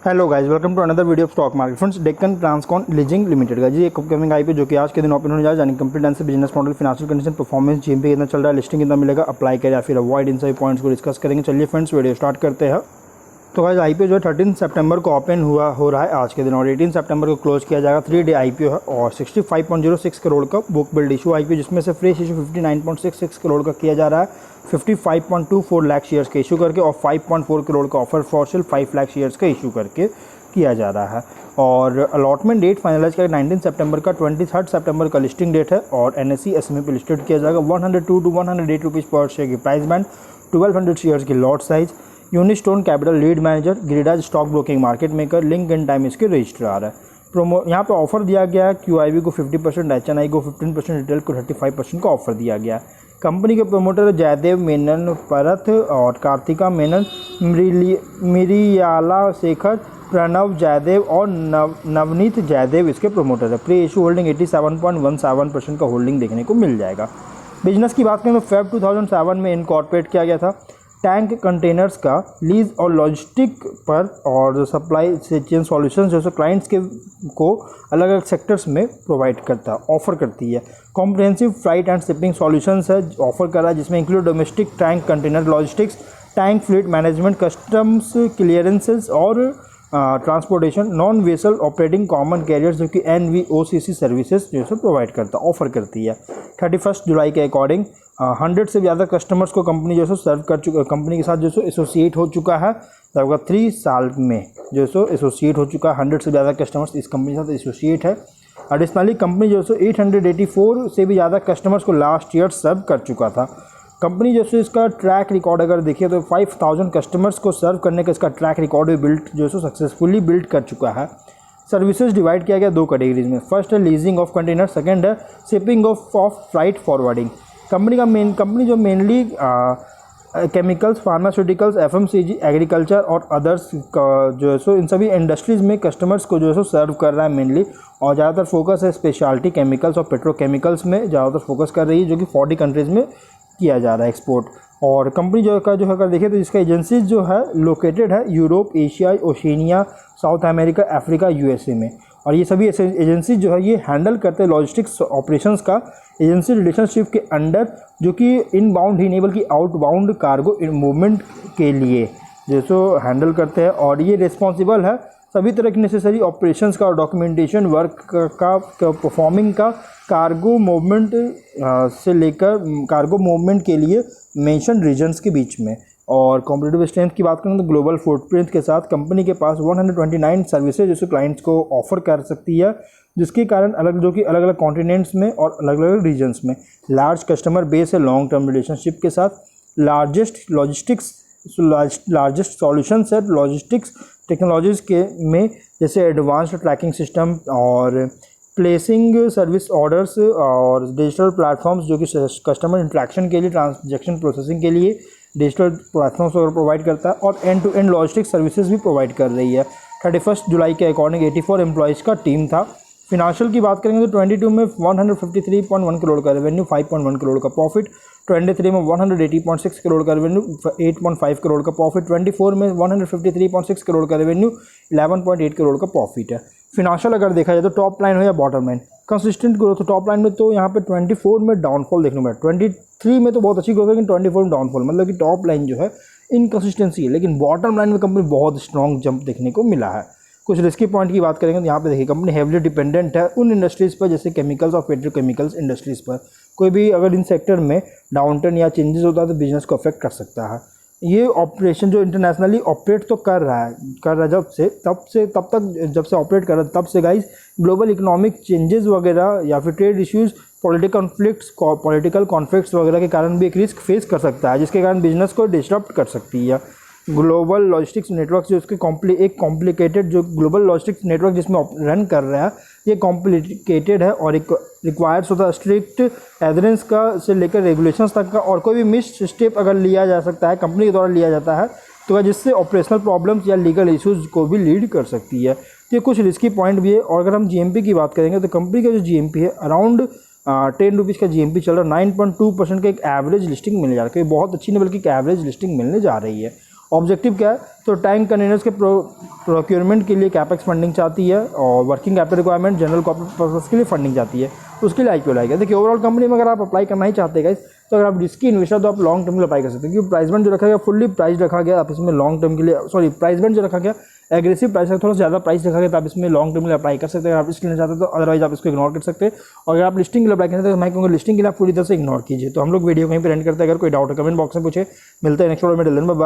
Hello guys, welcome to another video of stock market. Friends, Deccan Transcon leasing limited का जी एक upcoming IPO जो कि आज के दिन ओपन होने जा रहा है। यानी complete answer, business model, financial condition, performance, GMP कितना चल रहा है, लिस्टिंग कितना मिलेगा, अप्लाई करें या फिर अवॉइड, इन सभी पॉइंट्स को डिस्कस करेंगे। चलिए फ्रेंड्स, वीडियो स्टार्ट करते हैं। तो गाइस, आईपीओ जो है 13 सितंबर को ओपन हो रहा है आज के दिन, और 18 सितंबर को क्लोज किया जाएगा। 3 डे आईपीओ है और 65.06 करोड़ का बुक बिल्ड इशू आईपीओ, जिसमें से फ्रेश इशू 59.66 करोड़ का किया जा रहा है। 55.24 लाख शेयर्स का इशू करके, और 5.4 करोड़ का offer for sale 5 lakh shares का इशू करके किया जा रहा है। और अलॉटमेंट डेट फाइनलाइज का 19 सितंबर का, 23 सितंबर का लिस्टिंग डेट है। और एनएसई एसएमई पे लिस्टेड किया जाएगा। 102 to 108 रुपीज़ पर शेयर की प्राइस बैंड, 1200 शेयर्स की lot size. Unistone capital lead manager, Giriraj stock broking market maker, link and time इसके रजिस्ट्रार है। यहाँ पे ऑफर दिया गया है क्यूआईबी को 50%, एचएनआई को 15%, रिटेल को 35% का ऑफर दिया गया है। कंपनी के प्रमोटर जयदेव मेनन परथ और कार्तिका मेनन, मिरियाला शेखर, प्रणव जयदेव और नवनीत जयदेव इसके प्रमोटर है। प्री इशू होल्डिंग 87.17% का होल्डिंग देखने को मिल जाएगा। बिजनेस की बात करें तो फेब 2007 में इनकॉर्पोरेट किया गया था। टैंक कंटेनर्स का लीज और लॉजिस्टिक पर और सप्लाई से चेन सॉल्यूशंस जो क्लाइंट्स को अलग अलग सेक्टर्स में प्रोवाइड करता है, ऑफर करती है। Comprehensive flight and shipping solutions है ऑफर कर रहा है, जिसमें include domestic tank container logistics, tank fleet management, customs clearances और transportation, non vessel operating common carriers जो कि NVOCC सर्विसेज जो है प्रोवाइड करता है, ऑफर करती है। 31 जुलाई के अकॉर्डिंग 100 से ज़्यादा कस्टमर्स को कंपनी जो है सर्व कर चुका, कंपनी के साथ जो है एसोसिएट हो चुका है। लगभग 3 साल में जो है एसोसिएट हो चुका है। 100 से ज़्यादा कस्टमर्स इस कंपनी के साथ एसोसिएट है। एडिशनली कंपनी जो है 884 से भी ज़्यादा कस्टमर्स को लास्ट ईयर सर्व कर चुका था। कंपनी जैसे इसका ट्रैक रिकॉर्ड अगर देखिए तो 5000 कस्टमर्स को सर्व करने का इसका ट्रैक रिकॉर्ड भी बिल्ड जो है सक्सेसफुली बिल्ड कर चुका है। सर्विसेज डिवाइड किया गया 2 कैटेगरीज में। फर्स्ट है लीजिंग ऑफ कंटेनर, सेकंड है shipping of flight forwarding. Company जो mainly chemicals, pharmaceuticals, FMCG, agriculture और अदर्स जो है सो इन सभी इंडस्ट्रीज़ में कस्टमर्स को जो है सो सर्व कर रहा है मेनली। और ज़्यादातर फोकस है स्पेशलिटी केमिकल्स और पेट्रोकेमिकल्स में ज़्यादातर फोकस कर रही है, जो कि 40 कंट्रीज़ में किया जा रहा है एक्सपोर्ट। और कंपनी जो अगर देखें तो इसका एजेंसीज जो है लोकेटेड है Europe, Asia, Oceania, south America, Africa, USA में। और ये सभी एजेंसी जो है ये हैंडल करते हैं लॉजिस्टिक्स ऑपरेशंस का एजेंसी रिलेशनशिप के अंडर, जो कि इनबाउंड ही नहीं बल्कि आउटबाउंड कार्गो मूवमेंट के लिए जो सो हैंडल करते हैं। और ये रिस्पॉन्सिबल है सभी तरह की नेसेसरी ऑपरेशंस का और डॉक्यूमेंटेशन वर्क का परफॉर्मिंग का कार्गो मूवमेंट से लेकर कार्गो मूवमेंट के लिए मेंशन रीजन्स के बीच में। और कॉम्पिटिटिव स्ट्रेंथ की बात करें तो ग्लोबल फुटप्रिंट के साथ कंपनी के पास 129 सर्विसेज जैसे क्लाइंट्स को ऑफर कर सकती है, जिसके कारण अलग अलग कॉन्टिनेंट्स में और अलग अलग रीजन्स में लार्ज कस्टमर बेस है लॉन्ग टर्म रिलेशनशिप के साथ। लार्जेस्ट सॉल्यूशंस है लॉजिस्टिक्स टेक्नोलॉजीज़ के में, जैसे एडवांस्ड ट्रैकिंग सिस्टम और प्लेसिंग सर्विस ऑर्डर्स और डिजिटल प्लेटफॉर्म्स जो कि कस्टमर इंटरेक्शन के लिए, ट्रांजैक्शन प्रोसेसिंग के लिए डिजिटल प्लेटफॉर्म्स वगैरह प्रोवाइड करता है। और end to end logistics services भी प्रोवाइड कर रही है। 31 जुलाई के अकॉर्डिंग 84 एम्प्लॉयज़ का टीम था। फिनांशियल की बात करेंगे तो 22 में 153.1 करोड़ का रेवेन्यू, 5.1 करोड़ का प्रॉफिट। 23 में 180.6 करोड़ का रेवेन्यू, 8.5 करोड़ का प्रॉफिट। 24 में 153.6 करोड़ का रेवेन्यू, 11.8 करोड़ का प्रॉफिट है। फिनांशियल अगर देखा जाए तो टॉप लाइन हो या बॉटम लाइन, कंसिस्टेंट ग्रोथ। तो टॉप लाइन में तो यहाँ पे 24 में डाउनफॉल देखने को मिला। 23 में तो बहुत अच्छी ग्रोथ है, लेकिन 24 में डाउनफॉल, मतलब कि टॉप लाइन जो है इनकंसिस्टेंसी है, लेकिन बॉटम लाइन में कंपनी बहुत स्ट्रॉन्ग जंप देखने को मिला है। कुछ रिस्की पॉइंट की बात करेंगे तो यहाँ पे देखिए कंपनी हेवली डिपेंडेंट है उन इंडस्ट्रीज़ पर जैसे केमिकल्स और पेट्रोकेमिकल्स इंडस्ट्रीज़ पर। कोई भी अगर इन सेक्टर में डाउनटर्न या चेंजेस होता है तो बिजनेस को अफेक्ट कर सकता है। ये ऑपरेशन जो इंटरनेशनली ऑपरेट तो कर रहा है जब से ऑपरेट कर रहा है तब से गाइस ग्लोबल इकोनॉमिक चेंजेस वगैरह या फिर ट्रेड इश्यूज़, पॉलिटिकल कॉन्फ्लिक्ट्स वगैरह के कारण भी एक रिस्क फेस कर सकता है, जिसके कारण बिजनेस को डिस्टर्ब कर सकती है। ग्लोबल लॉजिस्टिक्स नेटवर्क जो उसके एक कॉम्प्लिकेटेड जो ग्लोबल लॉजिस्टिक्स नेटवर्क जिसमें रन कर रहा है ये कॉम्प्लिकेटेड है और एक रिक्वायर्स होता है स्ट्रिक्ट एडरेंस का से लेकर रेगुलेशंस तक का। और कोई भी मिस स्टेप अगर लिया जा सकता है, कंपनी के द्वारा लिया जाता है, तो जिससे ऑपरेशनल प्रॉब्लम्स या लीगल इश्यूज़ को भी लीड कर सकती है। तो ये कुछ रिस्की पॉइंट भी है। और अगर हम GMP की बात करेंगे तो कंपनी का जो GMP है अराउंड 10 रुपीज़ का GMP चल रहा है। 9.2% का एक एवरेज लिस्टिंग मिलने जा रहा है, कोई बहुत अच्छी नहीं बल्कि एक एवरेज लिस्टिंग मिलने जा रही है। ऑब्जेक्टिव क्या है, तो टैंक कंटेनर्स के प्रोक्योरमेंट के लिए कैपेक्स फंडिंग चाहती है और working capital requirement general corporate purpose के लिए फंडिंग चाहती है, उसके लिए आईपीओ लाएगा। देखिए ओवरऑल कंपनी में अगर आप अप्लाई करना ही चाहते हैं गाइस, तो अगर आप रिस्की इन्वेस्टर तो आप लॉन्ग टर्म के लिए अप्लाई कर सकते हैं, क्योंकि प्राइस बैंड जो रखा गया फुल्ली प्राइस रखा गया, आप इसमें लॉन्ग टर्म के लिए प्राइस बैंड जो रखा गया एग्रेसिव प्राइस है, थोड़ा ज़्यादा प्राइस रखा गया, तो आप इसमें लॉन्ग टर्म के लिए अप्लाई कर सकते हैं अगर आप रिस्क लेना चाहते हैं तो, अदरवाइज आप इसको इग्नोर कर सकते हैं। और अगर आप लिस्टिंग के लिए अप्लाई करते हैं तो मैं कहूँगा लिस्टिंग के लिए आप पूरी तरह से इग्नोर कीजिए। तो हम लोग वीडियो कहीं पर एंड करते हैं, अगर कोई डाउट है कमेंट बॉक्स में पूछे। मिलते हैं नेक्स्ट वीडियो में, बाय।